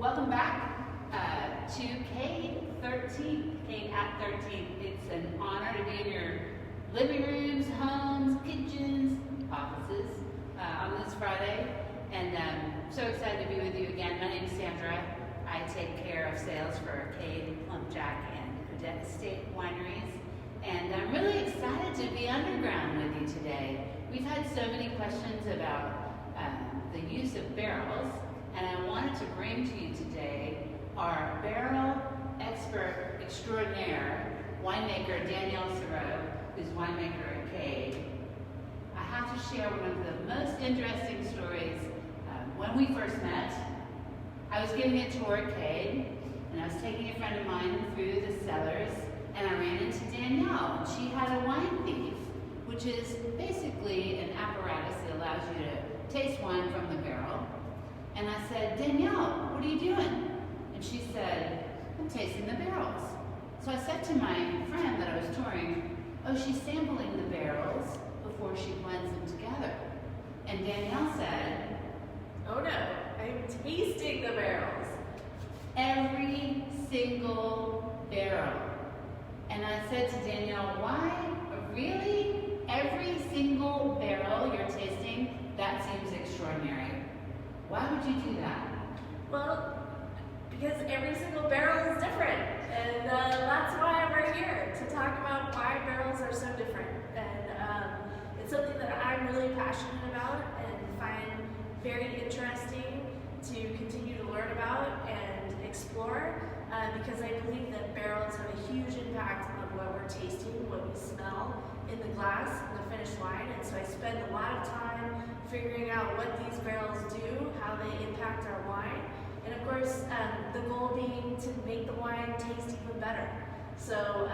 Welcome back to CADE 13, CADE at 13. It's an honor to be in your living rooms, homes, kitchens, offices on this Friday. And so excited to be with you again. My name is Sandra. I take care of sales for CADE, Plumpjack, and Cadet Estate Wineries. And I'm really excited to be underground with you today. We've had so many questions about the use of barrels, and I wanted to bring to you today our barrel expert extraordinaire, winemaker Danielle Cyrot, who's winemaker at CADE. I have to share one of the most interesting stories. When we first met, I was giving a tour at CADE, and I was taking a friend of mine through the cellars, and I ran into Danielle, and she had a wine thief, which is basically an apparatus that allows you to taste wine from the barrel. And I said, Danielle, what are you doing? And she said, I'm tasting the barrels. So I said to my friend that I was touring, oh, she's sampling the barrels before she blends them together. And Danielle said, oh no, I'm tasting the barrels. Every single barrel. And I said to Danielle, why? Really? Every single barrel you're tasting? That seems extraordinary. Why would you do that? Well, because every single barrel is different. And that's why we're here, to talk about why barrels are so different. And it's something that I'm really passionate about and find very interesting to continue to learn about and explore. Because I believe that barrels have a huge impact on what we're tasting, what we smell in the glass, in the finished wine. And so I spend a lot of time figuring out what these barrels do, how they impact our wine. And of course, the goal being to make the wine taste even better. So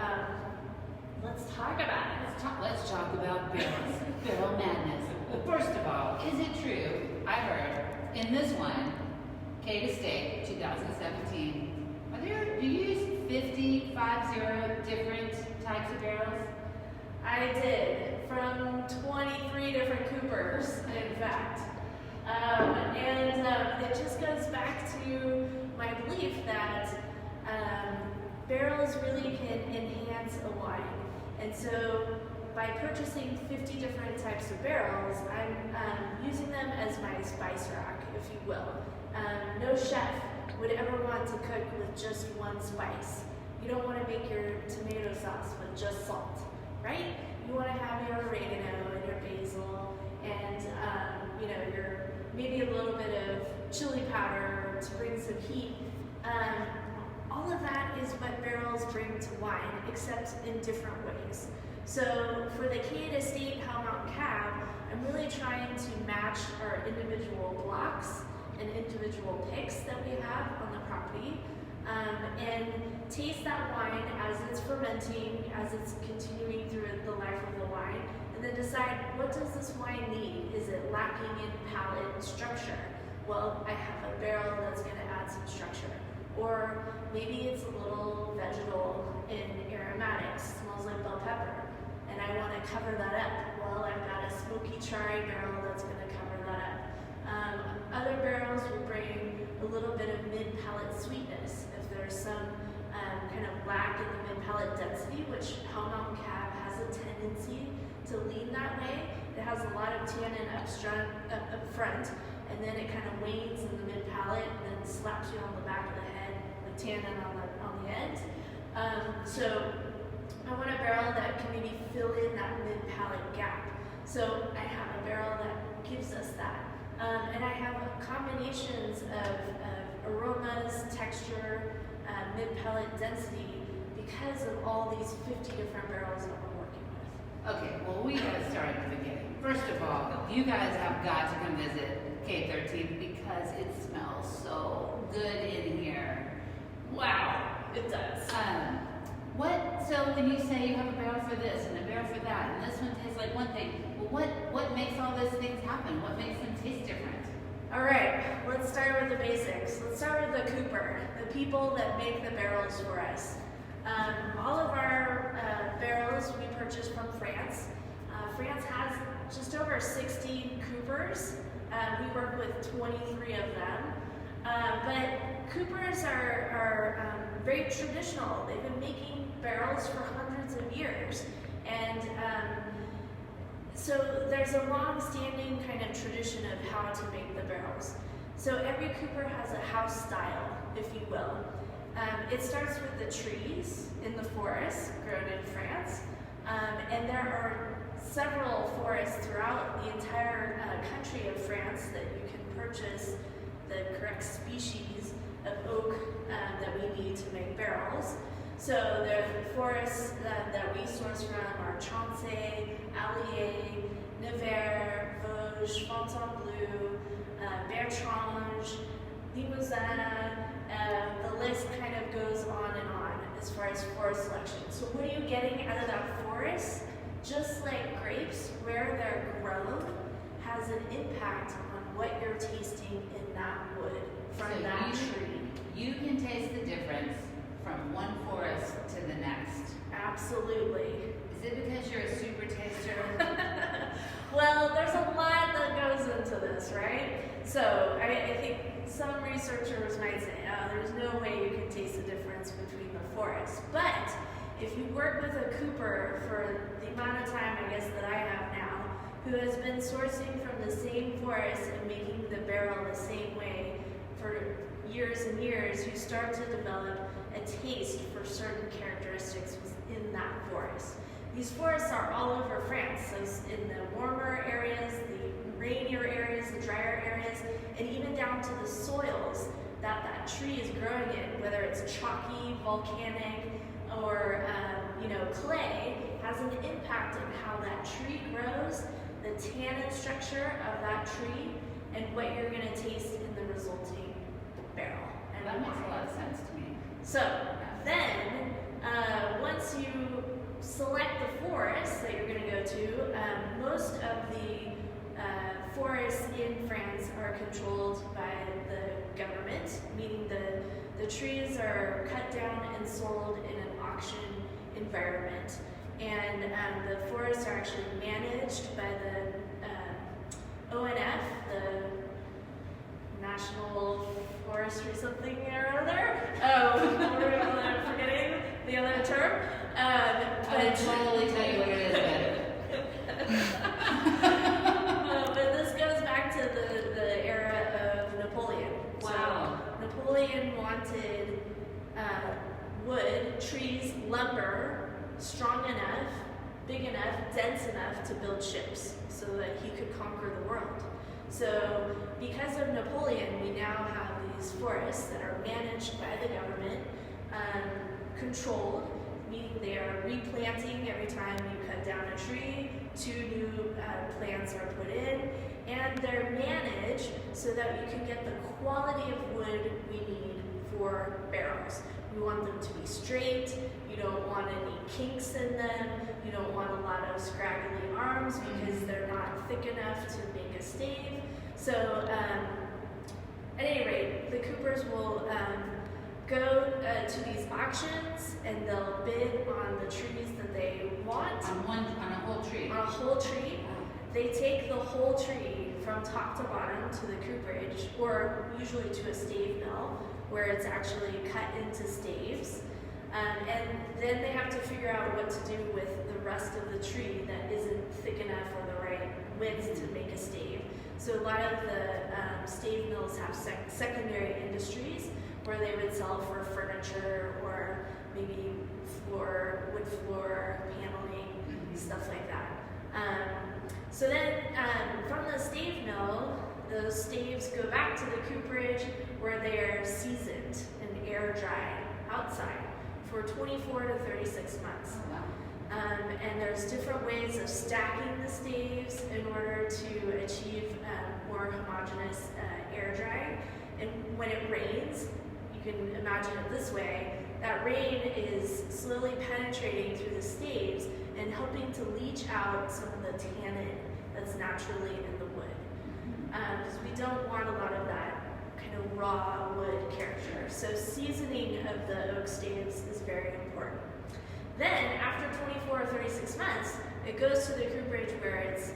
let's talk about it. Let's talk about barrels. Barrel madness. Well, first of all, is it true, I heard, in this wine, CADE Estate 2017, do you use 50 different types of barrels? I did, from 23 different coopers, in fact. It just goes back to my belief that barrels really can enhance a wine. And so by purchasing 50 different types of barrels, I'm using them as my spice rack, if you will. No chef would ever want to cook with just one spice. You don't want to make your tomato sauce with just salt, right? You want to have your oregano and your basil and your maybe a little bit of chili powder to bring some heat. All of that is what barrels bring to wine, except in different ways. So for the CADE Estate Hell Mountain Cab, I'm really trying to match our individual blocks and individual picks that we have on the property, and taste that wine as it's fermenting, as it's continuing through the life of the wine, and then decide, what does this wine need? Is it lacking in palate structure? Well, I have a barrel that's going to add some structure. Or maybe it's a little vegetal in aromatics, smells like bell pepper, and I want to cover that up. Well, I've got a smoky cherry barrel that's going to cover that up. Other barrels will bring a little bit of mid-palate sweetness. If there's some kind of lack in the mid-palate density, which Hell Mountain Cab has a tendency to lean that way. It has a lot of tannin up front, and then it kind of wanes in the mid-palate and then slaps you on the back of the head with tannin on the end. So I want a barrel that can maybe fill in that mid-palate gap. So I have a barrel that gives us that. And I have combinations of aromas, texture, mid-palate density because of all these 50 different barrels that we're working with. Okay, well, we got to start at the beginning. First of all, you guys have got to come visit CADE 13 because it smells so good in here. Wow, it does. So when you say you have a barrel for this and a barrel for that, and this one tastes like one thing, well, what makes all those things happen? What makes them taste different? All right, let's start with the basics. Let's start with the cooper, the people that make the barrels for us. All of our barrels we purchase from France. France has just over 60 coopers. We work with 23 of them. But coopers are very traditional. They've been making barrels for hundreds of years. And so there's a long-standing kind of tradition of how to make the barrels. So every cooper has a house style, if you will. It starts with the trees in the forest grown in France. And there are several forests throughout the entire country of France that you can purchase the correct species of oak that we need to make barrels. So the forests that we source from are Chancey, Allier, Nevers, Vosges, Fontainebleau, Bertrange, Limousin. The list kind of goes on and on as far as forest selection. So what are you getting out of that forest? Just like grapes, where they're grown has an impact on what you're tasting in that wood from that tree. You can taste the difference from one forest to the next. Absolutely. Is it because you're a super taster? Well, there's a lot that goes into this, right? So I think some researchers might say, oh, there's no way you can taste the difference between the forests. But if you work with a cooper for the amount of time, I guess, that I have now, who has been sourcing from the same forest and making the barrel the same way for years and years, you start to develop a taste for certain characteristics within that forest. These forests are all over France, so in the warmer areas, the rainier areas, the drier areas, and even down to the soils that that tree is growing in, whether it's chalky, volcanic, or clay, has an impact on how that tree grows, the tannin structure of that tree, and what you're going to taste in the resulting barrel. And that makes a lot of sense to me. So then, once you select the forest that you're going to go to, most of the forests in France are controlled by the government, meaning the trees are cut down and sold in an auction environment. And the forests are actually managed by the ONF, the National Forestry something or other. We're forgetting the other term. I would totally tell you what it is, but this goes back to the era of Napoleon. Wow. So Napoleon wanted wood, trees, lumber, strong enough, big enough, dense enough to build ships so that he could conquer the world. So because of Napoleon, we now have these forests that are managed by the government, controlled, meaning they are replanting every time you cut down a tree, 2 new plants are put in, and they're managed so that you can get the quality of wood we need for barrels. We want them to be straight, you don't want any kinks in them, you don't want a lot of scraggly arms because they're not thick enough to make a stave. So at any rate, the coopers will go to these auctions and they'll bid on the trees that they want. On a whole tree? On a whole tree. They take the whole tree from top to bottom to the cooperage, or usually to a stave mill, where it's actually cut into staves. And then they have to figure out what to do with the rest of the tree that isn't thick enough or the right width to make a stave. So a lot of the stave mills have secondary industries where they would sell for furniture or maybe wood floor, paneling, stuff like that. So then from the stave mill, those staves go back to the cooperage where they're seasoned and air dried outside for 24 to 36 months. And there's different ways of stacking the staves in order to achieve more homogeneous air drying. And when it rains, you can imagine it this way, that rain is slowly penetrating through the staves and helping to leach out some of the tannin that's naturally in the wood. Because we don't want a lot of that kind of raw wood character. So seasoning of the oak staves is very important. Then, after 24 or 36 months, it goes to the cooperage where it's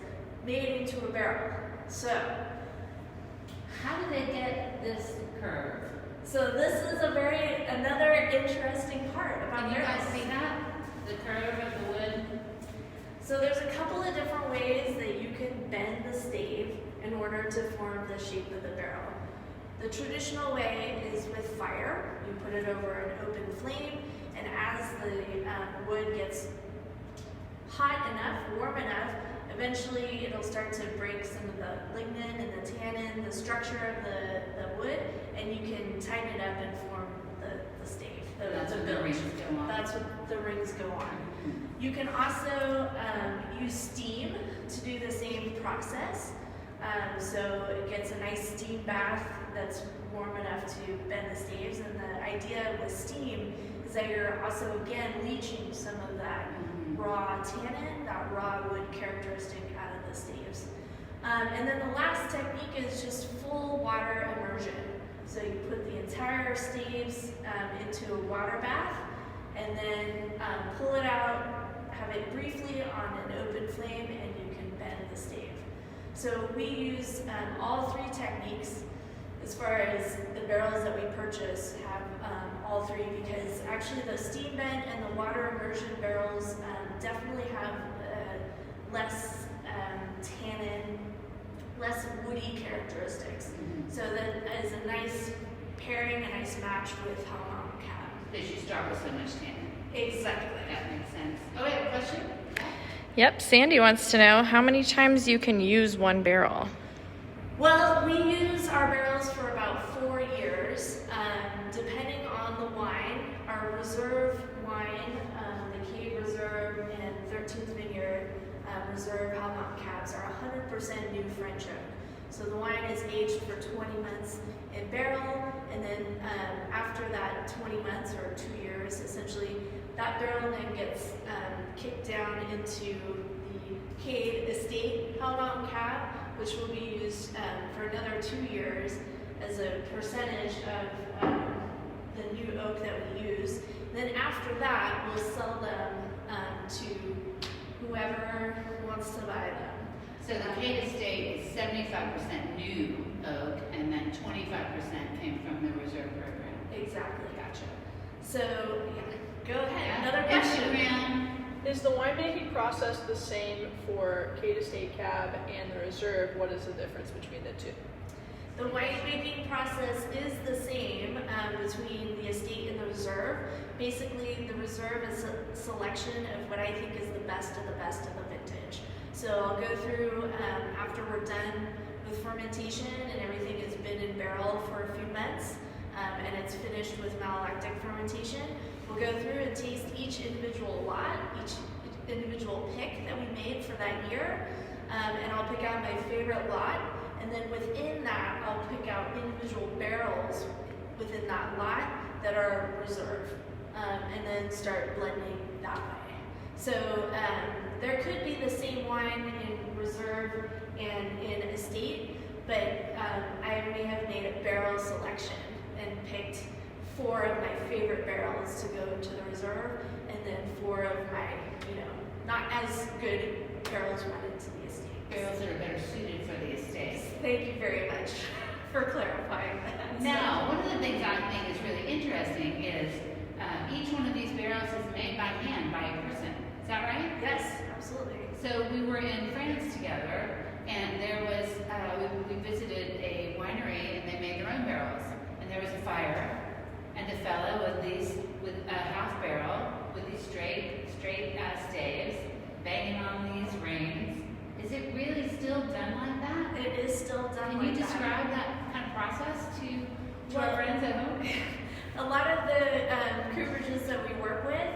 made into a barrel. So, how do they get this curve So this is another interesting part about Can you guys barrels. see that? The curve of the wood? So there's a couple of different ways that you can bend the stave in order to form the shape of the barrel. The traditional way is with fire. You put it over an open flame, and as the wood gets hot enough, warm enough, eventually it'll start to break some of the lignin and the tannin, the structure of the wood, and you can tighten it up and form the stave. That's what the rings go on. That's what the rings go on. You can also use steam to do the same process. So it gets a nice steam bath that's warm enough to bend the staves. And the idea with steam is that you're also, again, leaching some of that raw tannin, that raw wood characteristic out of the staves. And then the last technique is just full water immersion. So you put the entire staves into a water bath, and then pull it out, have it briefly on an open flame, and you can bend the stave. So we use all three techniques. As far as the barrels that we purchase have all three, because actually the steam bend and the water immersion barrels definitely have less tannin, less woody characteristics. So that is a nice pairing, a nice match with Hellmount Cab. Because you start with so much tannin. Exactly. That makes sense. Oh, wait, a question? Yep, Sandy wants to know how many times you can use one barrel. Well, we use our barrels for about 4 years, depending on the wine. Our reserve wine, the CADE Reserve and 13th Vineyard Reserve Hellmount Cabs are 100% new French oak. So the wine is aged for 20 months in barrel, and then after that 20 months or 2 years, essentially, that barrel then gets kicked down into the CADE Estate Hellmount Cab, which will be used for another 2 years as a percentage of the new oak that we use. And then after that, we'll sell them to whoever wants to buy them. So the CADE estate is 75% new oak, and then 25% came from the reserve program. Exactly. Gotcha. So, yeah, go ahead. Yeah. Another question. Instagram. Is the winemaking process the same for CADE Estate Cab and the Reserve? What is the difference between the two? The winemaking process is the same between the estate and the reserve. Basically, the reserve is a selection of what I think is the best of the best of the vintage. So I'll go through after we're done with fermentation and everything has been in barrel for a few months and it's finished with malolactic fermentation. We'll go through and taste each individual lot, each individual pick that we made for that year, and I'll pick out my favorite lot, and then within that, I'll pick out individual barrels within that lot that are reserve, and then start blending that way. So there could be the same wine in reserve and in estate, but I may have made a barrel selection and picked 4 of my favorite barrels to go into the reserve, and then 4 of my, not as good barrels went into the estate. Barrels that are better suited for the estate. Thank you very much for clarifying that. Now, one of the things I think is really interesting is each one of these barrels is made by hand by a person. Is that right? Yes, absolutely. So we were in France together, and there was we visited a winery, and they made their own barrels. And there was a fire, and a fellow with a half barrel with these straight staves, banging on these rings. Is it really still done like that? It is still done Can like you that. describe that kind of process to our friends at home? A lot of the cooperages that we work with,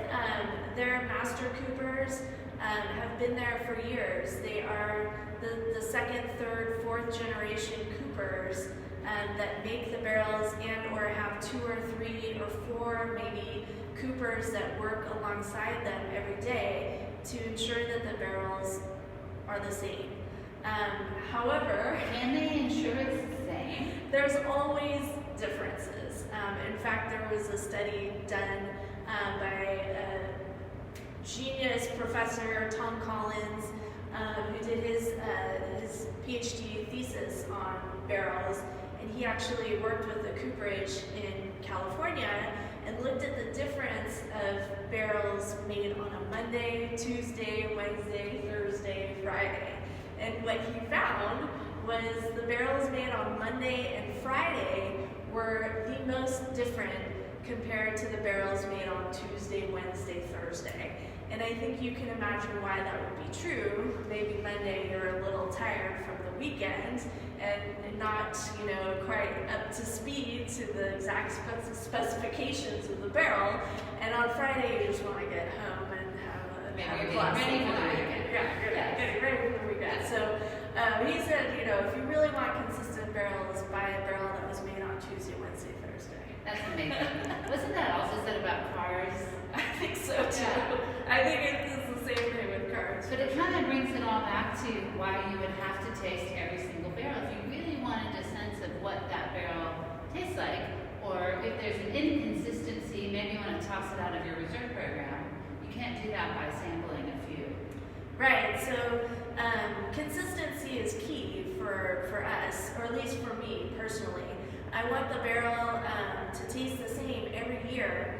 their master coopers have been there for years. They are the second, third, fourth generation coopers that make the barrels and or have 2 or 3 or 4 maybe coopers that work alongside them every day to ensure that the barrels are the same. However, Can they ensure it's the same? there's always differences. In fact, there was a study done by a genius professor, Tom Collins, who did his PhD thesis on barrels, and he actually worked with the cooperage in made on a Monday, Tuesday, Wednesday, Thursday, Friday. And what he found was the barrels made on Monday and Friday were the most different compared to the barrels made on Tuesday, Wednesday, Thursday. And I think you can imagine why that would be true. Maybe Monday you're a little tired from the weekend and not, quite up to speed to the exact specifications of the barrel. And on Friday you just want to get home and have a glass of wine. Getting ready for the weekend. So he said, if you really want consistent barrels, buy a barrel that was made on Tuesday, Wednesday, Thursday. That's amazing. Wasn't that also said about cars? I think so too. Yeah. I think it's the same thing with cars. But it kind of brings it all back to why you would have to taste every single barrel. If you really wanted a sense of what that barrel tastes like, or if there's an inconsistency, maybe you want to toss it out of your reserve program, you can't do that by sampling a few. Right, so consistency is key for us, or at least for me personally. I want the barrel to taste the same every year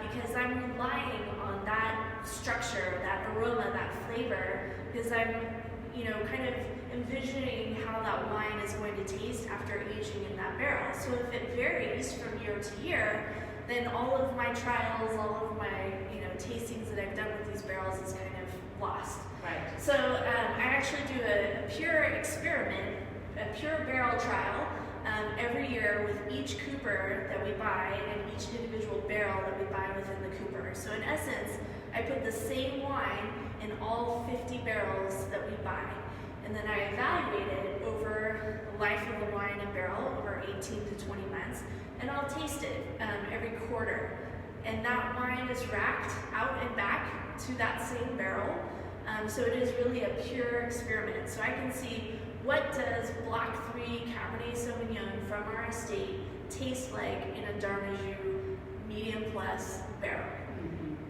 because I'm relying on that structure, that aroma, that flavor, because I'm, kind of envisioning how that wine is going to taste after aging in that barrel. So if it varies from year to year, then all of my trials, all of my, tastings that I've done with these barrels is kind of lost. Right. So I actually do a pure experiment, a pure barrel trial every year with each cooper that we buy and each individual barrel that we buy within the cooper. So in essence, I put the same wine in all 50 barrels that we buy. And then I evaluate it over the life of the wine and barrel, over 18 to 20 months, and I'll taste it every quarter. And that wine is racked out and back to that same barrel. So it is really a pure experiment. So I can see what does Block 3 Cabernet Sauvignon from our estate taste like in a Darnajou medium plus barrel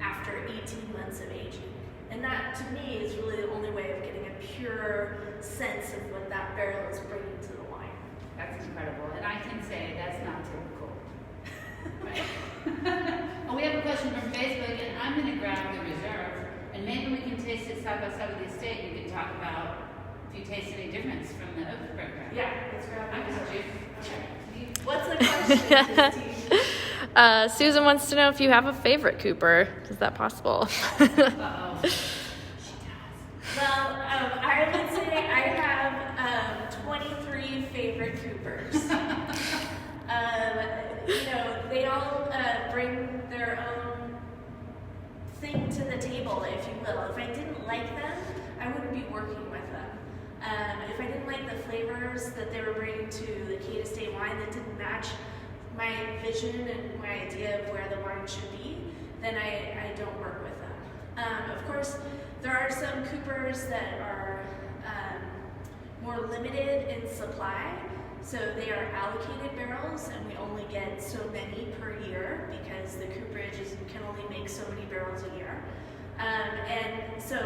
after 18 months of aging. And that, to me, is really the only way of getting a pure sense of what that barrel is bringing to the wine. That's incredible. And I can say that's not typical. Right? Well, we have a question from Facebook, and I'm going to grab the reserve, and maybe we can taste it side by side with the estate. You can talk about if you taste any difference from the oak program. Yeah, let's grab I the got reserve. you. Okay. What's the question? Susan wants to know if you have a favorite Cooper. Is that possible? Uh-oh. She does. Well, I would say I have 23 favorite Coopers. They all bring their own thing to the table, if you will. If I didn't like them, I wouldn't be working with them. If I didn't like the flavors that they were bringing to the CADE estate wine that didn't match my vision and my idea of where the wine should be, then I don't work with them. Of course, there are some coopers that are more limited in supply, so they are allocated barrels, and we only get so many per year because the cooperage can only make so many barrels a year. And so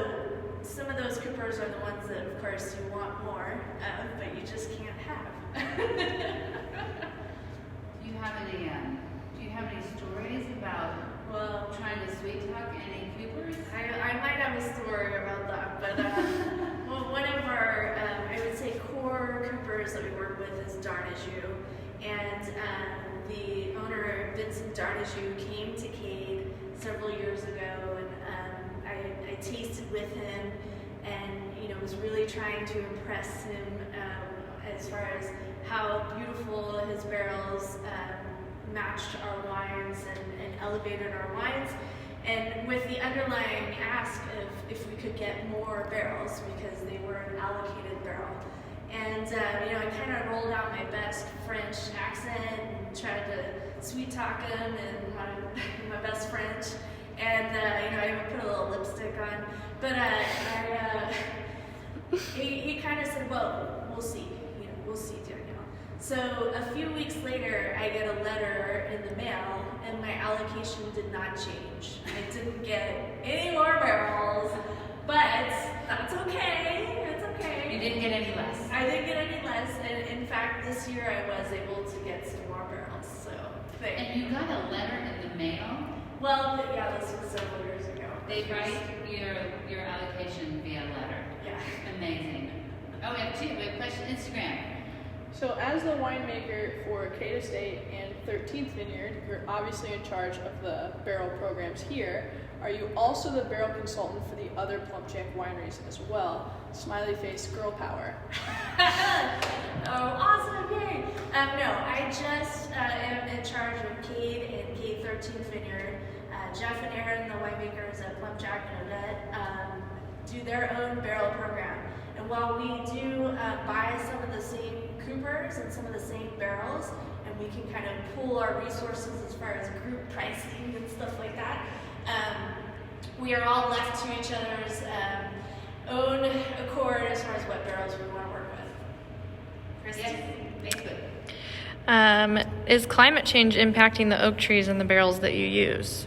some of those coopers are the ones that, of course, you want more of, but you just can't have. Do you have any stories about trying to sweet talk any Coopers? I might have a story about that, but one of our, I would say, core Coopers that we work with is Darnajou, and the owner, Vincent Darnajou, came to CADE several years ago, and I tasted with him, and was really trying to impress him as far as how beautiful his barrels matched our wines and elevated our wines, and with the underlying ask of if we could get more barrels because they were an allocated barrel. And I kind of rolled out my best French accent and tried to sweet talk him in my best French, and I even put a little lipstick on, but he kind of said, well, we'll see, we'll see, Danielle. So a few weeks later, I get a letter in the mail, and my allocation did not change. I didn't get any more barrels, but that's okay. That's okay. You didn't get any less. I didn't get any less, and in fact, this year I was able to get some more barrels. So, And you got a letter in the mail? Well, yeah, this was several years ago. They write your allocation via letter. Yeah. Amazing. Oh, we have two. We have a question. Instagram. So as the winemaker for CADE Estate and 13th Vineyard, you're obviously in charge of the barrel programs here. Are you also the barrel consultant for the other Plumpjack wineries as well? Smiley face girl power. Oh, awesome, yay! No, I just am in charge of CADE and CADE 13th Vineyard. Jeff and Aaron, the winemakers at Plumpjack and Odette, do their own barrel program. And while we do buy some of the same coopers and some of the same barrels, and we can kind of pool our resources as far as group pricing and stuff like that, we are all left to each other's own accord as far as what barrels we want to work with. Christy? Yes, Facebook. Is climate change impacting the oak trees and the barrels that you use?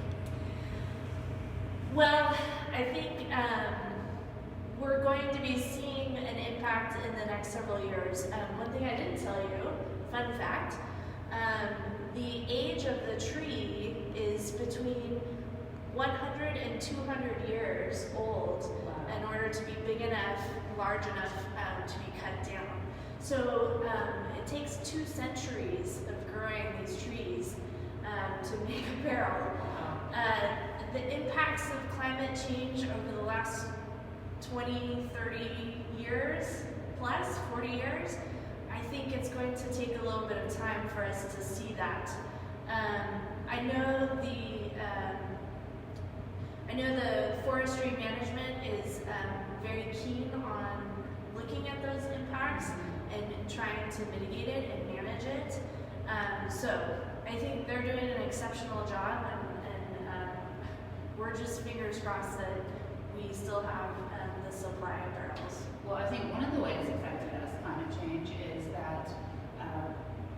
Well, I think we're going to be seeing an impact in the next several years. One thing I didn't tell you, fun fact, the age of the tree is between 100 and 200 years old in order to be big enough, large enough to be cut down. So it takes 2 centuries of growing these trees to make a barrel. The impacts of climate change over the last 20, 30 years plus, 40 years, I think it's going to take a little bit of time for us to see that. I know the forestry management is very keen on looking at those impacts and trying to mitigate it and manage it. So I think they're doing an exceptional job, and we're just fingers crossed that we still have the supply of barrels. Well, I think one of the ways it's affected us, climate change, is that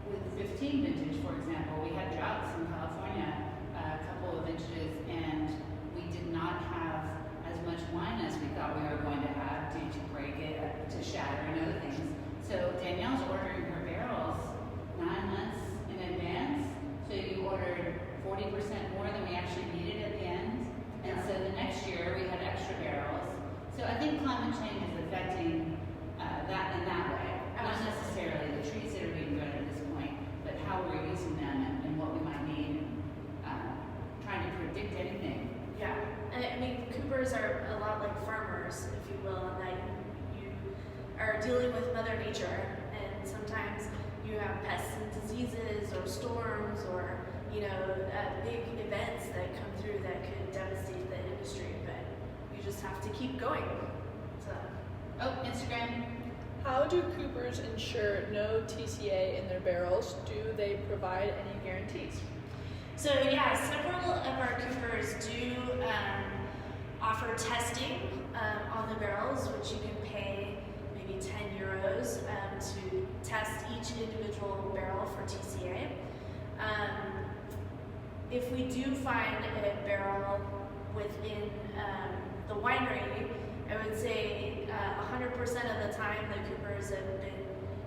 with 15 vintage, for example, we had droughts in California, a couple of vintages, and we did not have as much wine as we thought we were going to have due to break it, to shatter, and other things. So Danielle's ordering her barrels 9 months in advance, so you ordered 40% more than we actually needed at the end. And so the next year we had extra barrels. So I think climate change is affecting that in that way. Not necessarily the trees that are being grown at this point, but how we're using them and what we might need, trying to predict anything. Yeah, and I mean, coopers are a lot like farmers, if you will, in that you are dealing with Mother Nature, and sometimes you have pests and diseases or storms or big events that come through that could devastate the industry, but you just have to keep going. So. Oh, Instagram. How do coopers ensure no TCA in their barrels? Do they provide any guarantees? So yeah, several of our coopers do offer testing on the barrels, which you can pay maybe 10 euros to test each individual barrel for TCA. If we do find a barrel within the winery, I would say 100% of the time the coopers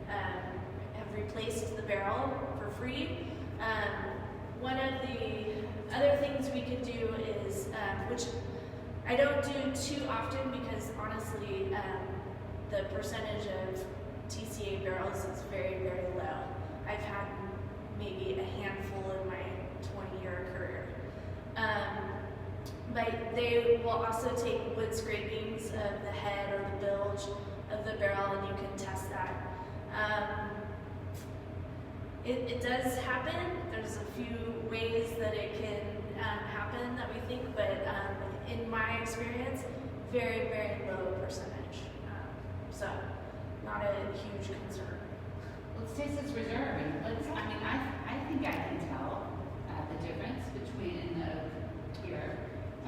have replaced the barrel for free. One of the other things we could do is, which I don't do too often because honestly the percentage of TCA barrels is very, very low. I've had maybe a handful in my 20-year career. But they will also take wood scrapings of the head or the bilge of the barrel, and you can test that. It does happen. There's a few ways that it can happen that we think, but in my experience, very, very low percentage. So not a huge concern. Let's taste this reserve. And I think I can tell the difference between the oak here.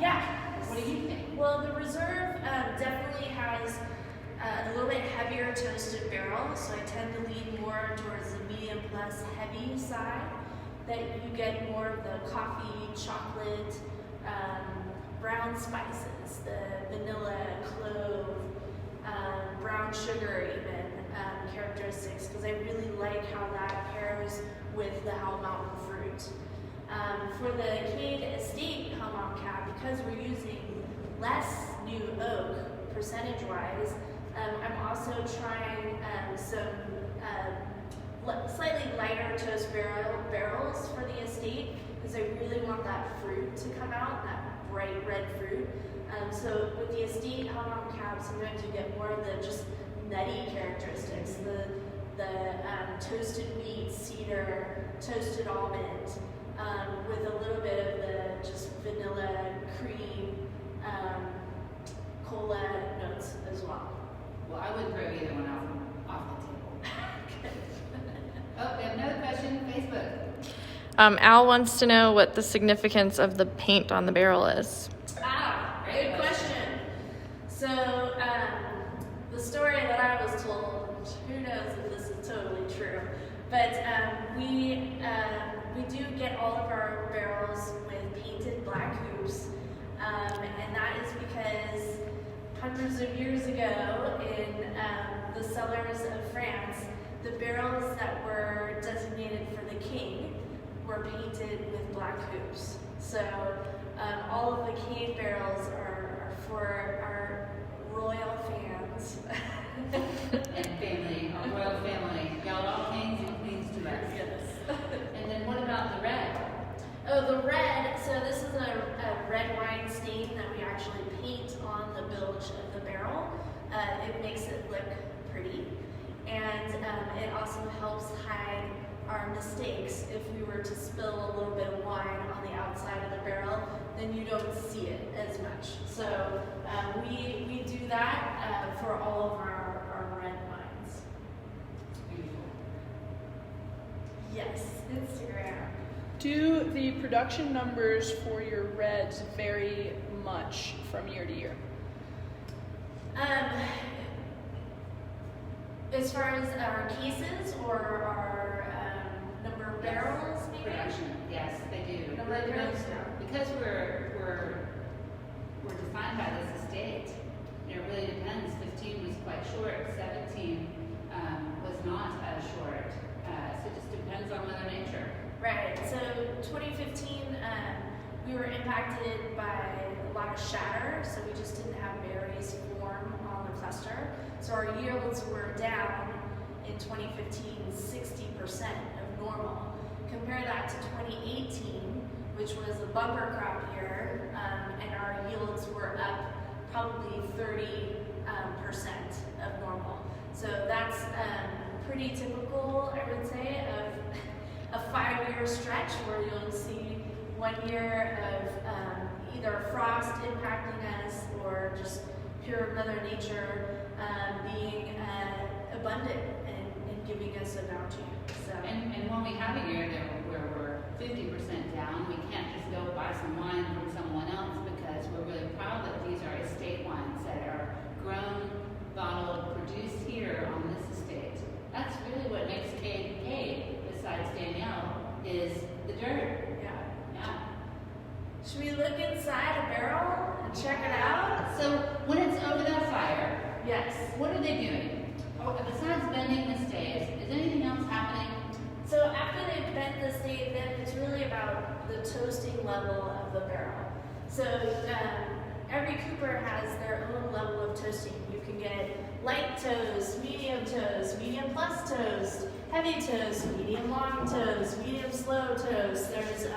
Yeah. What do you think? Well, the reserve definitely has a little bit heavier toasted barrel, so I tend to lean more towards the medium plus heavy side. That you get more of the coffee, chocolate, brown spices, the vanilla, clove, brown sugar even characteristics, because I really like how that pairs with the Howell Mountain fruit. For the CADE Estate home on cab, because we're using less new oak percentage-wise, I'm also trying some slightly lighter toast barrels for the estate, because I really want that fruit to come out, that bright red fruit. So with the estate home on cab, sometimes you get more of the just nutty characteristics, the toasted wheat, cedar, toasted almond, with a little bit of the just vanilla, cream, cola notes as well. Well, I wouldn't throw either one off the table. Oh, we have another question, Facebook. Al wants to know what the significance of the paint on the barrel is. Good question. So, the story that I was told, who knows if this is totally true, but we do get all of our barrels with painted black hoops, and that is because hundreds of years ago in the cellars of France, the barrels that were designated for the king were painted with black hoops. So all of the CADE barrels are for our royal fans. And family, our royal family. Y'all all kings and queens to us. Yes. And then what about the red? Oh, the red. So this is a red wine stain that we actually paint on the bilge of the barrel. It makes it look pretty. And it also helps hide our mistakes. If we were to spill a little bit of wine on the outside of the barrel, then you don't see it as much. So we do that for all of our red wines. Beautiful. Yes, Instagram. Do the production numbers for your reds vary much from year to year? As far as our cases or our number of barrels, maybe? Production, yes, they do. Number of barrels, Because we're defined by this estate, it really depends. 15 was quite short, 17 was not as short. So it just depends on Mother Nature. Right, so 2015, we were impacted by a lot of shatter, so we just didn't have berries form on the cluster. So our yields were down in 2015, 60% of normal. Compare that to 2018, which was a bumper crop year, and our yields were up probably 30% of normal. So that's pretty typical, I would say, of a 5-year stretch where you'll see 1 year of either frost impacting us or just pure Mother Nature being abundant and giving us a bounty. So. And when we have a year where we're 50% down, we can't just go buy some wine from someone else, because we're really proud that these are estate wines that are grown, bottled, produced here on this estate. That's really what makes CADE, besides Danielle, is the dirt. Yeah. Should we look inside a barrel and check it out? So when it's over that fire, Yes. what are they doing? Besides bending the staves, is anything else happening? So after they've bent the stave, then it's really about the toasting level of the barrel. So every cooper has their own level of toasting. You can get light toast, medium plus toast, heavy toast, medium long toast, medium slow toast. There's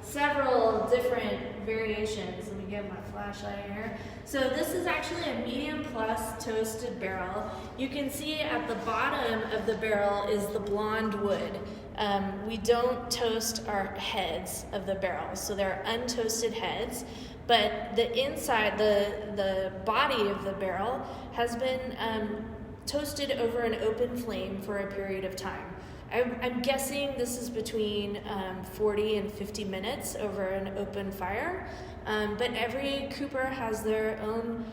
several different variations. Let me get my flashlight here. So this is actually a medium plus toasted barrel. You can see at the bottom of the barrel is the blonde wood. We don't toast our heads of the barrel, so they're untoasted heads. But the inside, the body of the barrel has been toasted over an open flame for a period of time. I'm guessing this is between 40 and 50 minutes over an open fire. But every cooper has their own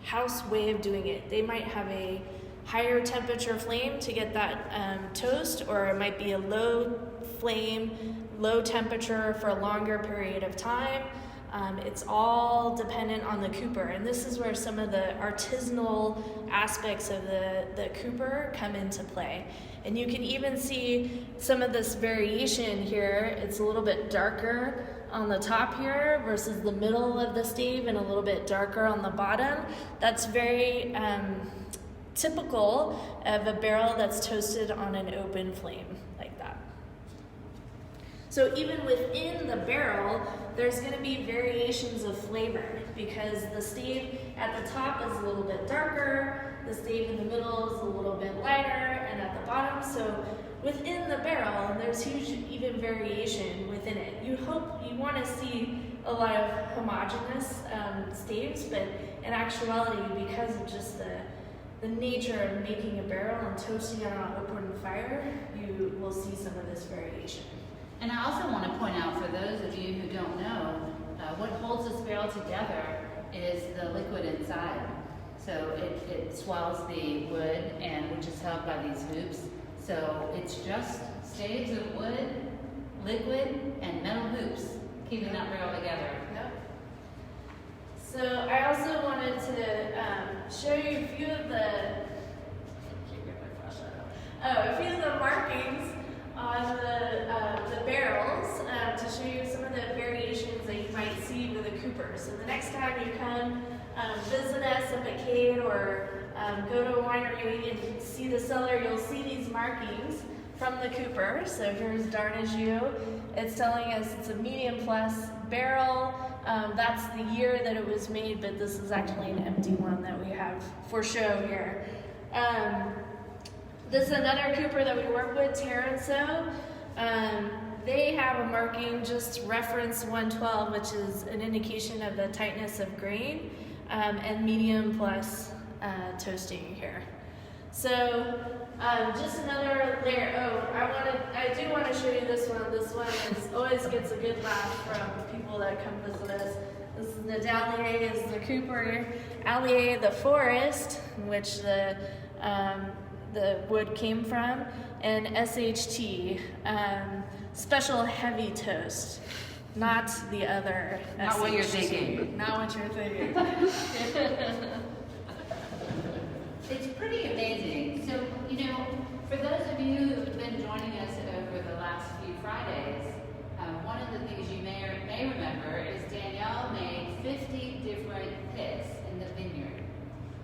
house way of doing it. They might have a higher temperature flame to get that toast, or it might be a low flame, low temperature for a longer period of time. It's all dependent on the cooper, and this is where some of the artisanal aspects of the cooper come into play. And you can even see some of this variation here. It's a little bit darker on the top here versus the middle of the stave, and a little bit darker on the bottom. That's very typical of a barrel that's toasted on an open flame like that. So even within the barrel, there's going to be variations of flavor, because the stave at the top is a little bit darker, the stave in the middle is a little bit lighter, and at the bottom. So within the barrel, and there's huge even variation within it. You want to see a lot of homogeneous staves, but in actuality, because of just the nature of making a barrel and toasting it on an open fire, you will see some of this variation. And I also want to point out, for those of you who don't know, what holds this barrel together is the liquid inside. So it swells the wood, and which is held by these hoops. So it's just staves of wood, liquid, and metal hoops keeping that barrel together. Yep. So I also wanted to show you a few of the markings on the barrels to show you some of the variations that you might see with a cooper. So the next time you come visit us up at CADE, or go to a winery and see the cellar, you'll see these markings from the cooper. So here's Darnajou. It's telling us it's a medium plus barrel. That's the year that it was made, but this is actually an empty one that we have for show here. This is another cooper that we work with, Taranso. They have a marking, just reference 112, which is an indication of the tightness of grain, and medium plus toasting here. So just another layer. I do want to show you this one. This one always gets a good laugh from people that come visit us. This is Nadalier, is the cooper. Allier, the forest, which the wood came from, and SHT, special heavy toast, not the other. Not what you're thinking. Not what you're thinking. It's pretty amazing. So, for those of you who've been joining us over the last few Fridays, one of the things you may remember is Danielle made 50 different picks in the vineyard.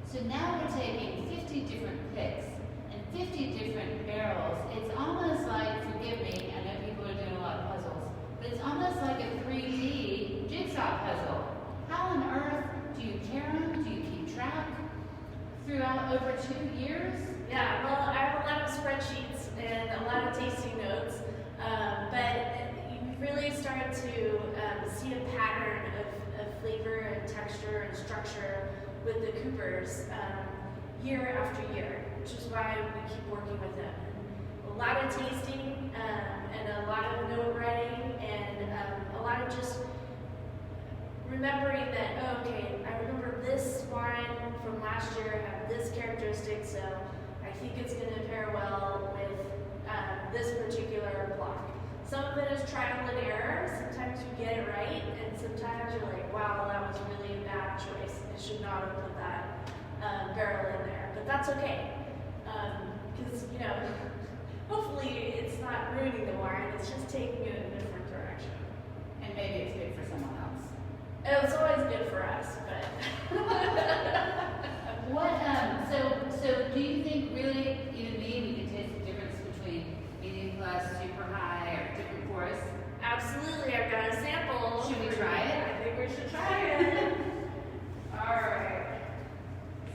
So now we're taking 50 different picks and 50 different barrels. It's almost like, forgive me, I know people are doing a lot of puzzles, but it's almost like a 3D jigsaw puzzle. How on earth do you carry them? Do you keep track throughout over 2 years? Yeah, well, I have a lot of spreadsheets and a lot of tasting notes, but you really start to see a pattern of flavor and texture and structure with the coopers year after year, which is why we keep working with them. A lot of tasting and a lot of note writing, and a lot of just remembering that, I remember this wine from last year had this characteristic, so I think it's going to pair well with this particular block. Some of it is trial and error. Sometimes you get it right, and sometimes you're like, wow, that was really a bad choice. I should not have put that barrel in there. But that's okay, because, hopefully it's not ruining the wine. It's just taking it in a different direction. And maybe it's good for someone else. It's always good for us, but... So do you think really, we can taste the difference between medium plus, super high, or different forests? Absolutely, I've got a sample. Should we try it? I think we should try it. All right.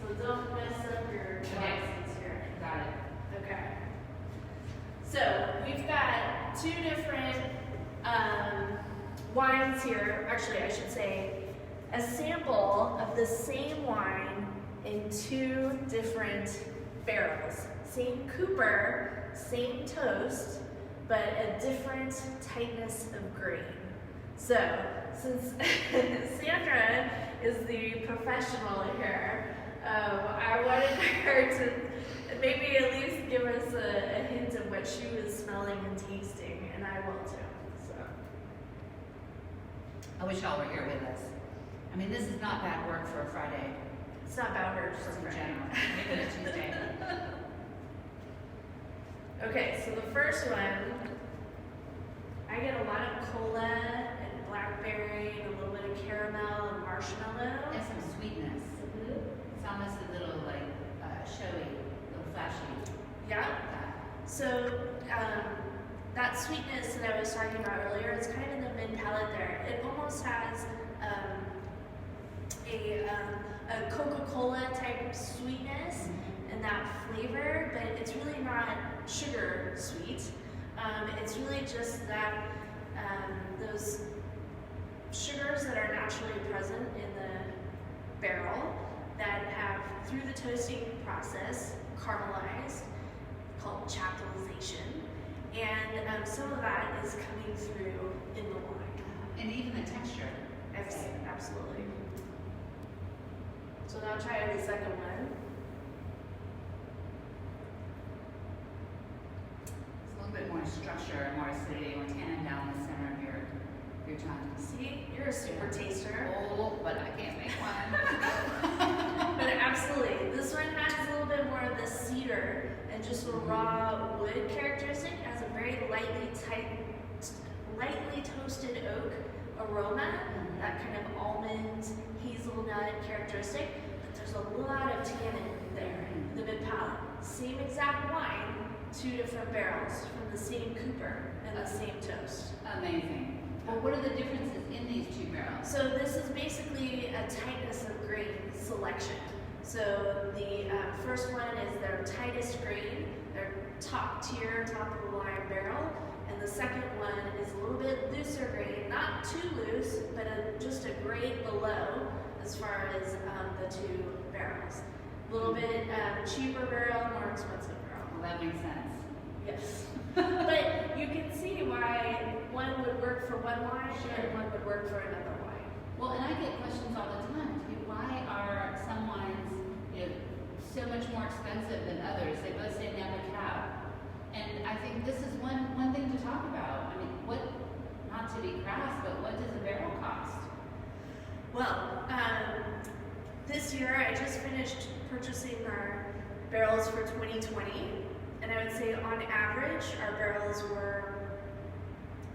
So don't mess up your glasses here. Got it. Okay. So we've got two different wines here. Actually, I should say a sample of the same wine in two different barrels. Same cooper, same toast, but a different tightness of grain. So, since Sandra is the professional here, I wanted her to maybe at least give us a hint of what she was smelling and tasting, and I will too. So, I wish y'all were here with us. I mean, this is not bad work for a Friday, It's not bad work just for in Friday. general, even a Tuesday. Okay, so the first one, I get a lot of cola and blackberry and a little bit of caramel and marshmallow. It has some sweetness. It's almost a little like showy, a little flashy. Yeah. So that sweetness that I was talking about earlier, it's kind of in the mid palate there. It almost has a Coca-Cola type sweetness and that flavor, but it's really not sugar sweet. It's really just that those sugars that are naturally present in the barrel that have, through the toasting process, caramelized, called chaptalization, and some of that is coming through in the wine. And even the texture. Absolutely. So now try the second one. It's a little bit more structure, more acidity, more tannin down the center of your tongue. See, you're a super taster. Oh, but I can't make one. But absolutely, this one has a little bit more of the cedar and just a raw wood characteristic. It has a very lightly toasted oak aroma, that kind of almond, hazelnut characteristic. But there's a lot of tannin there in the mid palate. Same exact wine, 2 different barrels from the same cooper and the same toast. Amazing. Well, what are the differences in these 2 barrels? So this is basically a tightness of grain selection. So the first one is their tightest grain, their top tier, top of the line barrel, and the second one is a little bit looser grain, not too loose, but just a grade below as far as the 2 barrels. A little bit cheaper barrel, more expensive barrel. Well, that makes sense. Yes. But you can see why one would work for one wine and one would work for another wine. Well, and I get questions all the time. Why are some wines, so much more expensive than others? They both say never cab. And I think this is one thing to talk about. I mean, what, not to be crass, but what does a barrel cost? Well, this year I just finished purchasing our barrels for 2020, and I would say on average our barrels were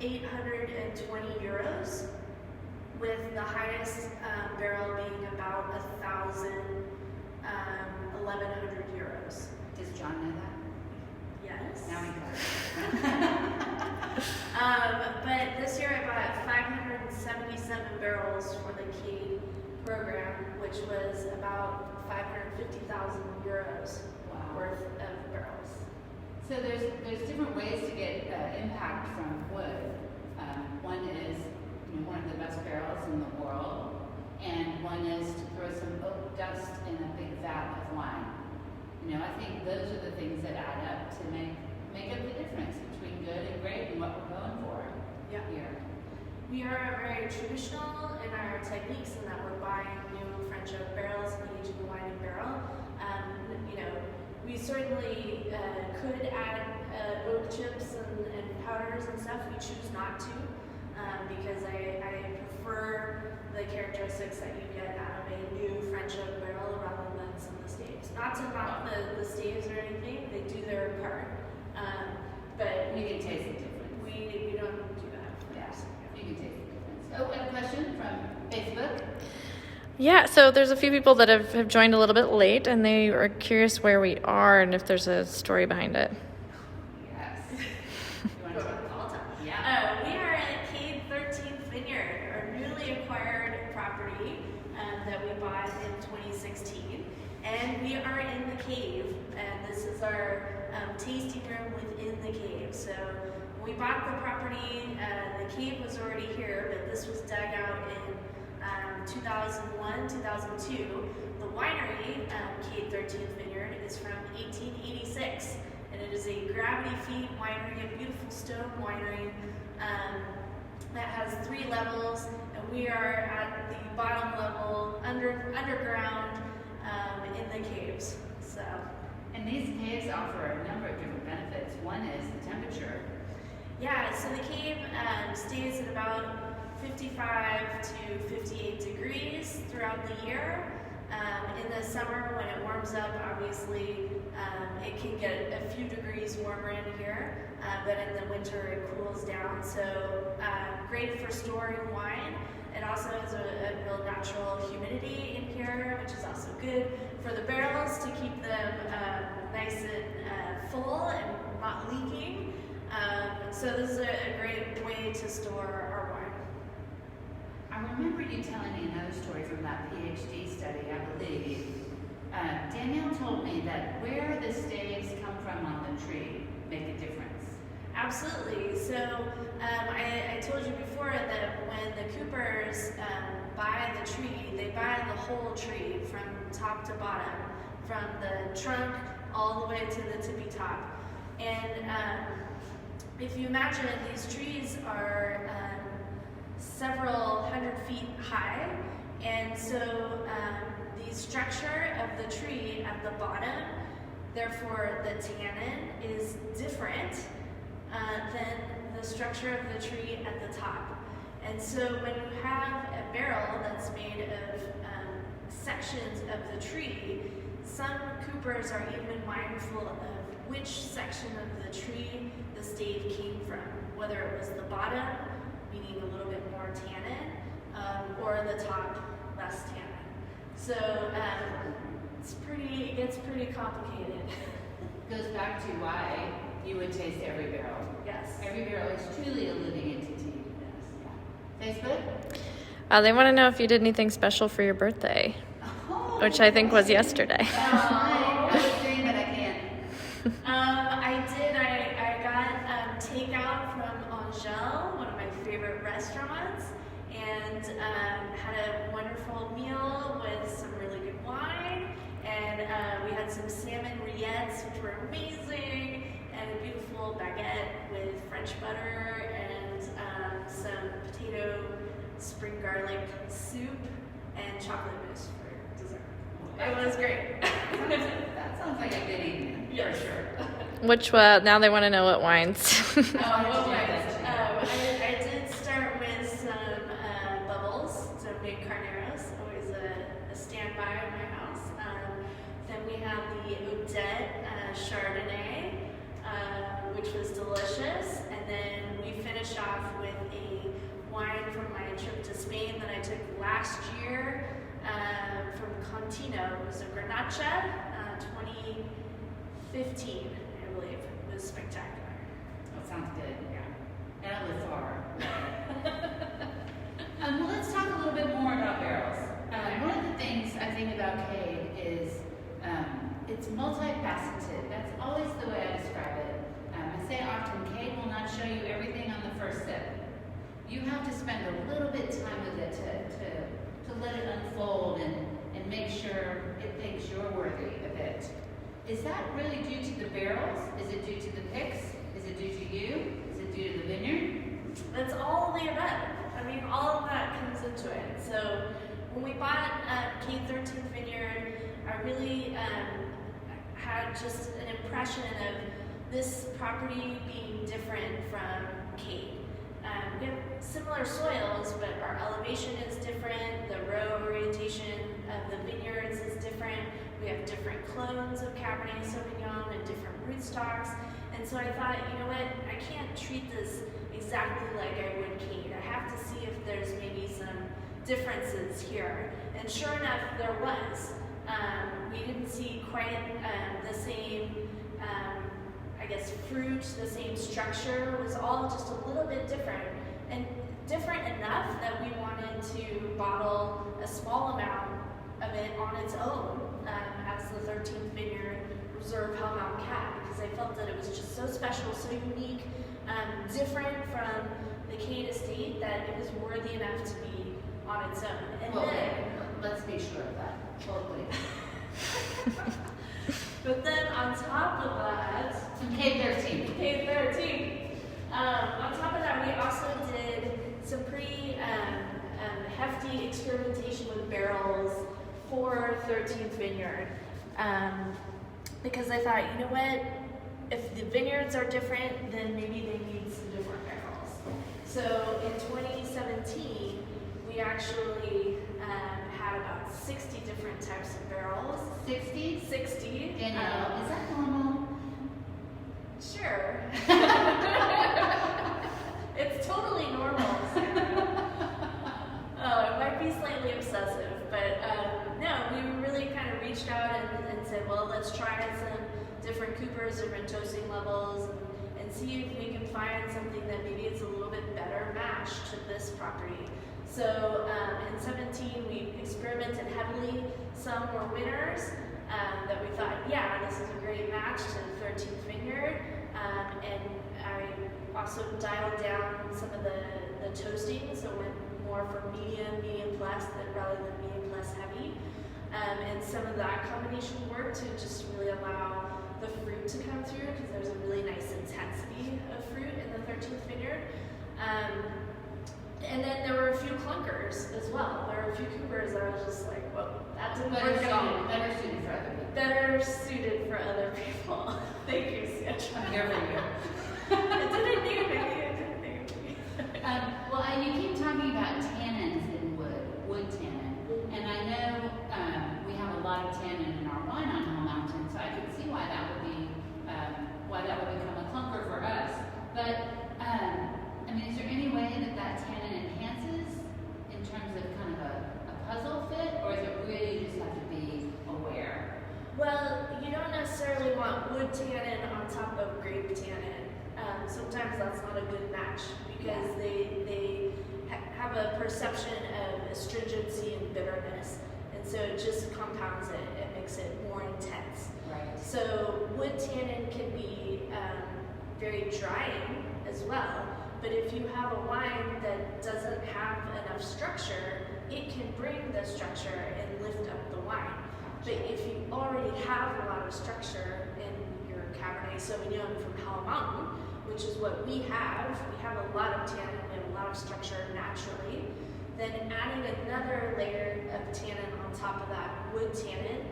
820 euros, with the highest barrel being about 1,100 euros. Does John know that? Yes. Now he does. But this year I bought 577 barrels for the CADE program, which was about 550,000 euros worth of barrels. So there's different ways to get impact from wood. One is one of the best barrels in the world, and one is to throw some oak dust in a big vat of wine. I think those are the things that add up to make up the difference between good and great and what we're going for here. We are very traditional in our techniques in that we're buying new French oak barrels and aging the wine in barrel. We certainly could add oak chips and powders and stuff. We choose not to because I prefer the characteristics that you get out of a new French oak barrel rather than some of the staves. Not to knock the staves or anything, they do their part. But You can taste the difference. we don't do that. Yes, you can taste the difference. Oh, and a question from Facebook. Yeah, so there's a few people that have joined a little bit late, and they are curious where we are and if there's a story behind it. Yes. You want to talk? All time. Yeah. We are at CADE 13th Vineyard, our newly acquired property that we bought in 2016. And we are in the cave, and this is our tasting room within the cave. So when we bought the property, the cave was already here, but this was dug out in 2001, 2002. The winery, CADE 13th Vineyard, is from 1886, and it is a gravity-feed winery, a beautiful stone winery that has 3 levels, and we are at the bottom level, underground, in the caves. So, And these caves offer a number of different benefits. One is the temperature. yeah, so the cave stays at about 55 to 58 degrees throughout the year. In the summer, when it warms up, obviously it can get a few degrees warmer in here, but in the winter it cools down. So great for storing wine. It also has a real natural humidity in here, which is also good for the barrels to keep them nice and full and not leaking. So this is a great way to store our wine. I remember you telling me another story from that PhD study, I believe. Danielle told me that where the staves come from on the tree make a difference. Absolutely. So I told you before that when the coopers buy the tree, they buy the whole tree from top to bottom, from the trunk all the way to the tippy top. And if you imagine, these trees are several hundred feet high, and so the structure of the tree at the bottom, therefore the tannin, is different than the structure of the tree at the top. And so when you have a barrel that's made of sections of the tree, some coopers are even mindful of which section of the tree the stave came from, whether it was the bottom, meaning a little bit more tannin, or the top, less tannin. So it gets pretty complicated. Goes back to why you would taste every barrel. Yes. Every barrel is truly a living entity. Yes. Yeah. Facebook? They want to know if you did anything special for your birthday, which I think was yesterday. I was saying that I can't. I did. I got takeout from Angèle, one of my favorite restaurants, and had a wonderful meal with some really good wine. And we had some salmon rillettes, which were amazing, and a beautiful baguette with French butter and some potato spring garlic soup and chocolate mousse for dessert. It was great. That sounds like a good evening, Yes. for sure. Which now they want to know what wines. I did start with some bubbles, so made carneros, always a standby in my house. Then we have the Odette Chardonnay, which was delicious, and then we finish off with a wine from my trip to Spain that I took last year from Contino. It was a Grenache, 2015, I believe. It was spectacular. That sounds good. Yeah. And I live far. Well, let's talk a little bit more about barrels. One of the things I think about CADE is it's multifaceted. That's always the way I describe it. I say often, CADE will not show you everything on the first sip. You have to spend a little bit of time with it to let it unfold and make sure it thinks you're worthy of it. Is that really due to the barrels? Is it due to the picks? Is it due to you? Is it due to the vineyard? It's all of the above. I mean, all of that comes into it. So when we bought CADE 13th Vineyard, I really had just an impression of this property being different from CADE. We have similar soils, but our elevation is different. The row orientation of the vineyards is different. We have different clones of Cabernet Sauvignon and different rootstocks. And so I thought, you know what, I can't treat this exactly like I would CADE. I have to see if there's maybe some differences here. And sure enough, there was. We didn't see quite the same, I guess, fruit, the same structure. It was all just a little bit different. And different enough that we wanted to bottle a small amount of it on its own as the 13th Vineyard Reserve Helmont Cab, because I felt that it was just so special, so unique, different from the CADE estate, that it was worthy enough to be on its own. And well, then, let's be sure of that. Totally. but then on top of that, CADE 13. CADE 13. On top of that, we also did some pretty hefty experimentation with barrels for 13th Vineyard. Because I thought, you know what, if the vineyards are different, then maybe they need some different barrels. So in 2017, 60 different types of barrels. 60? 60. Danielle, is that normal? Sure. It's totally normal. Oh, it might be slightly obsessive, but no, we really kind of reached out and said, well, let's try some different coopers, different toasting levels, and see if we can find something that maybe is a little bit better matched to this property. So in 17, we experimented heavily. Some were winners that we thought, yeah, this is a great match to 13th Vineyard. And I also dialed down some of the toasting, so went more for medium plus rather than medium plus heavy. And some of that combination worked to just really allow the fruit to come through, because there's a really nice intensity of fruit in the 13th Vineyard. And then there were a few clunkers as well. There were a few coopers that I was just like, well, that didn't work out. Better suited for other people. Better suited for other people. Thank you, Sandra. I'm here for you. It didn't need me. It didn't need me. Well, and you keep talking about tannins in wood tannin. And I know we have a lot of tannin in our wine on Hell Mountain, so I can see why that would be why that would become a clunker for us. But I mean, is there any way that tannin enhances in terms of kind of a puzzle fit, or is it really just have to be aware? Well, you don't necessarily want wood tannin on top of grape tannin. Sometimes that's not a good match because they have a perception of astringency and bitterness, and so it just compounds it and makes it more intense. Right. So wood tannin can be very drying as well, but if you have a wine that doesn't have enough structure, it can bring the structure and lift up the wine. But if you already have a lot of structure in your Cabernet Sauvignon from Hell Mountain, which is what we have a lot of tannin, we have a lot of structure naturally, then adding another layer of tannin on top of that wood tannin,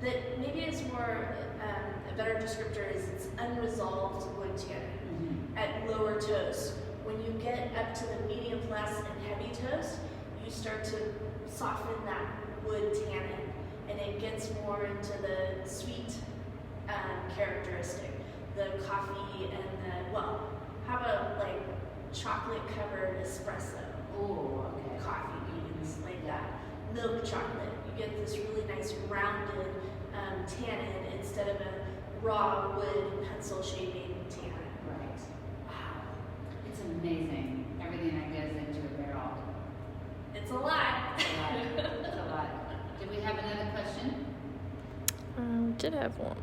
that maybe is more, a better descriptor is it's unresolved wood tannin at lower toast. When you get up to the medium plus and heavy toast, you start to soften that wood tannin, and it gets more into the sweet characteristic, the coffee and the, well, how about like chocolate covered espresso? Oh, okay. Coffee beans, like that. Milk chocolate. You get this really nice rounded tannin instead of a raw wood pencil shaping tannin. Right. Wow. It's amazing everything that goes into a barrel. It's a lot. It's a lot. It's a lot. Did we have another question? Did have one.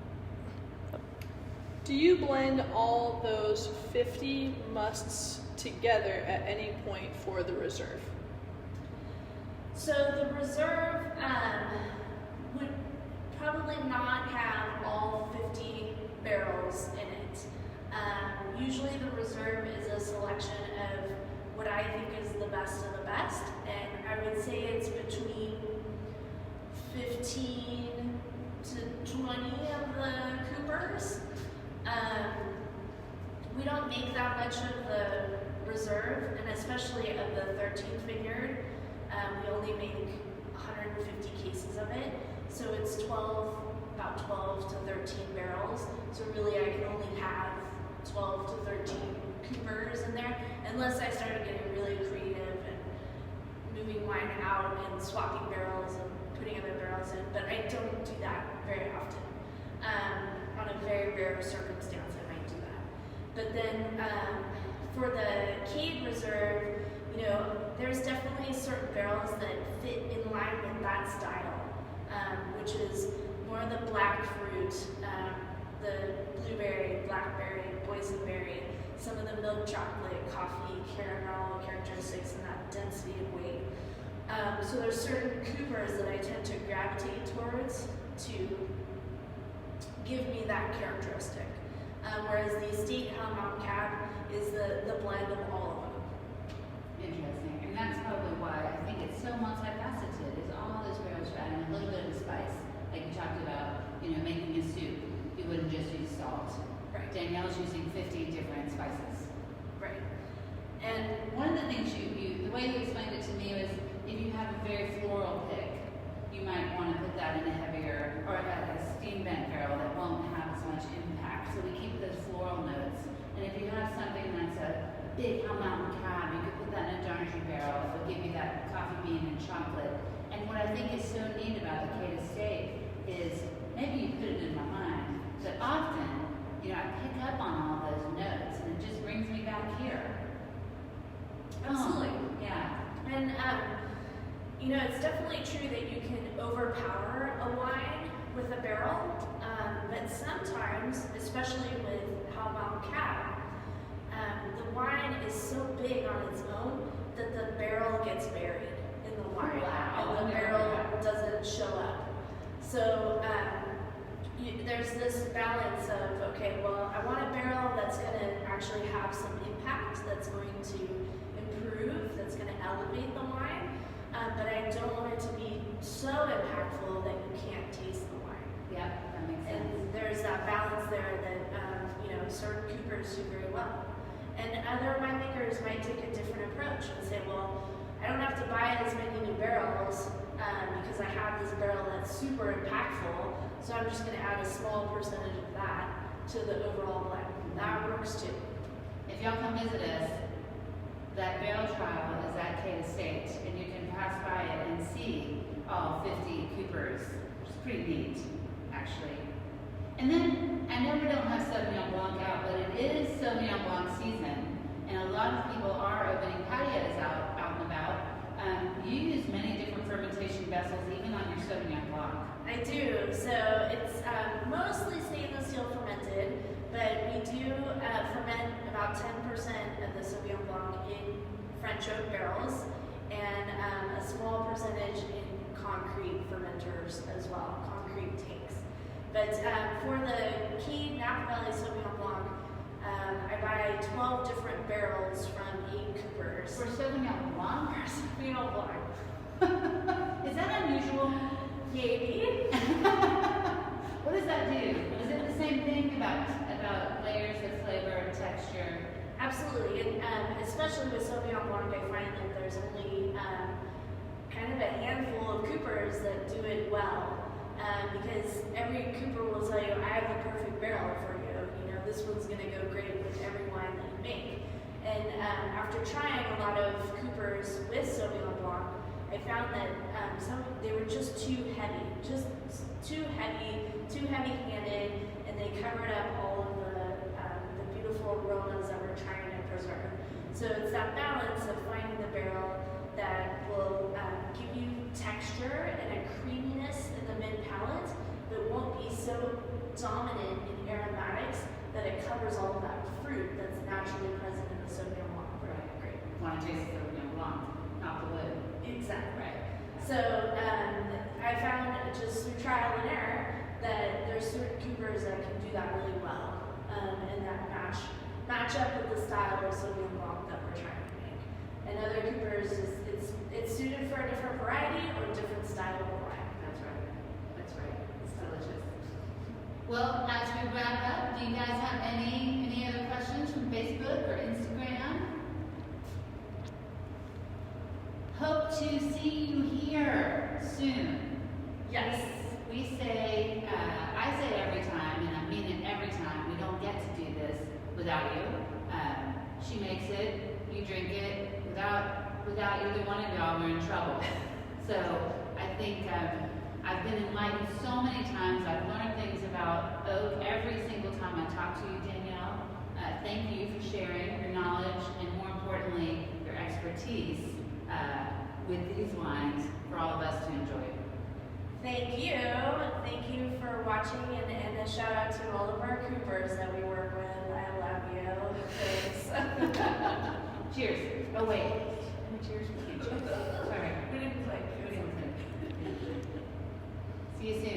Do you blend all those 50 musts together at any point for the reserve? So the reserve would probably not have all 50 barrels in it. Usually the reserve is a selection of what I think is the best of the best, and I would say it's between 15 to 20 of the coopers. We don't make that much of the reserve, and especially of the 13th Vineyard. We only make 150 cases of it, so it's about 12 to 13 barrels. So really I can only have 12 to 13 coopers in there, unless I started getting really creative and moving wine out and swapping barrels and putting other barrels in, but I don't do that very often. On a very rare circumstance, I might do that. But then for the CADE reserve, you know, there's definitely certain barrels that fit in line with that style, which is more of the black fruit, the blueberry, blackberry, boysenberry, some of the milk chocolate, coffee, caramel characteristics, and that density of weight. So there's certain coopers that I tend to gravitate towards to give me that characteristic. Whereas the Estate Hell Mountain Cab is the blend of all of them. Interesting. And that's probably why I think it's so multifaceted, is all those barrels are adding a little bit of spice. Like you talked about, you know, making a soup, you wouldn't just use salt. Right. Danielle's using 50 different spices. Right. And One of the things the way you explained it to me was if you have a very floral pick, you might put that in a heavier, or a steam vent barrel that won't have as much impact. So we keep those floral notes. And if you have something that's a big mountain cab, you could put that in a Darnage barrel. It'll give you that coffee bean and chocolate. And what I think is so neat about the CADE estate is, maybe you put it in my mind, but often, I pick up on all those notes, and it just brings me back here. Absolutely. Yeah. And, it's definitely true that you can overpower a wine with a barrel, but sometimes, especially with Hot Mountain Cab, the wine is so big on its own that the barrel gets buried in the wine, Wow. and the barrel doesn't show up. So there's this balance of, okay, well, I want a barrel that's going to actually have some impact, that's going to improve, that's going to elevate the wine, but I don't want it to be so impactful that you can't taste the wine. Yep, that makes sense. And there's that balance there that, certain coopers do very well. And other winemakers might take a different approach and say, well, I don't have to buy as many new barrels because I have this barrel that's super impactful, so I'm just going to add a small percentage of that to the overall blend. That works too. If y'all come visit us, that barrel trial is at CADE Estate, and you can pass by it and see all 50 coopers, which is pretty neat, actually. And then, I know we don't have Sauvignon Blanc out, but it is Sauvignon Blanc season, and a lot of people are opening patios out and about. You use many different fermentation vessels, even on your Sauvignon Blanc. I do. So it's mostly stainless steel fermented, but we do ferment about 10% of the Sauvignon Blanc in French oak barrels, and a small percentage in concrete fermenters as well, concrete tanks. But for the CADE Napa Valley Sauvignon Blanc, I buy 12 different barrels from 8 coopers. For Sauvignon Blanc? Sauvignon Blanc. Is that unusual? Maybe. What does that do? Is it the same thing about layers of flavor and texture? Absolutely, and especially with Sauvignon Blanc, I find that there's only kind of a handful of coopers that do it well, because every cooper will tell you, I have the perfect barrel for you. This one's going to go great with every wine that you make. And after trying a lot of coopers with Sauvignon Blanc, I found that they were just too heavy, too heavy-handed, and they covered up all of the beautiful aromas that we're trying to preserve. So it's that balance of finding the barrel that will give you texture and a creaminess in the mid-palate that won't be so dominant in aromatics that it covers all of that fruit that's naturally present in the Sauvignon Blanc. Right, great. Want to taste the Sauvignon Blanc, not the wood. Exactly. Right. So I found just through trial and error that there's certain coopers that can do that really well, and that match up with the style of Sauvignon Blanc that we're trying to make. And other coopers, it's suited for a different variety or a different style of wine. That's right. That's right. It's delicious. Well, as we wrap up, do you guys have any other questions from Facebook or Instagram? Hope to see you here soon. Yes. We say, I say every time, and I mean it every time, we don't get to do this without you. She makes it, you drink it. Without either one of y'all, we're in trouble. So I think I've been enlightened so many times. I've learned things about oak every single time I talk to you, Danielle. Thank you for sharing your knowledge and, more importantly, your expertise with these wines for all of us to enjoy. Thank you. Thank you for watching, and a shout out to all of our coopers that we work with. I love you. Thanks. Cheers. Oh, wait. Cheers. We can't cheers. Sorry. We didn't play. See you soon.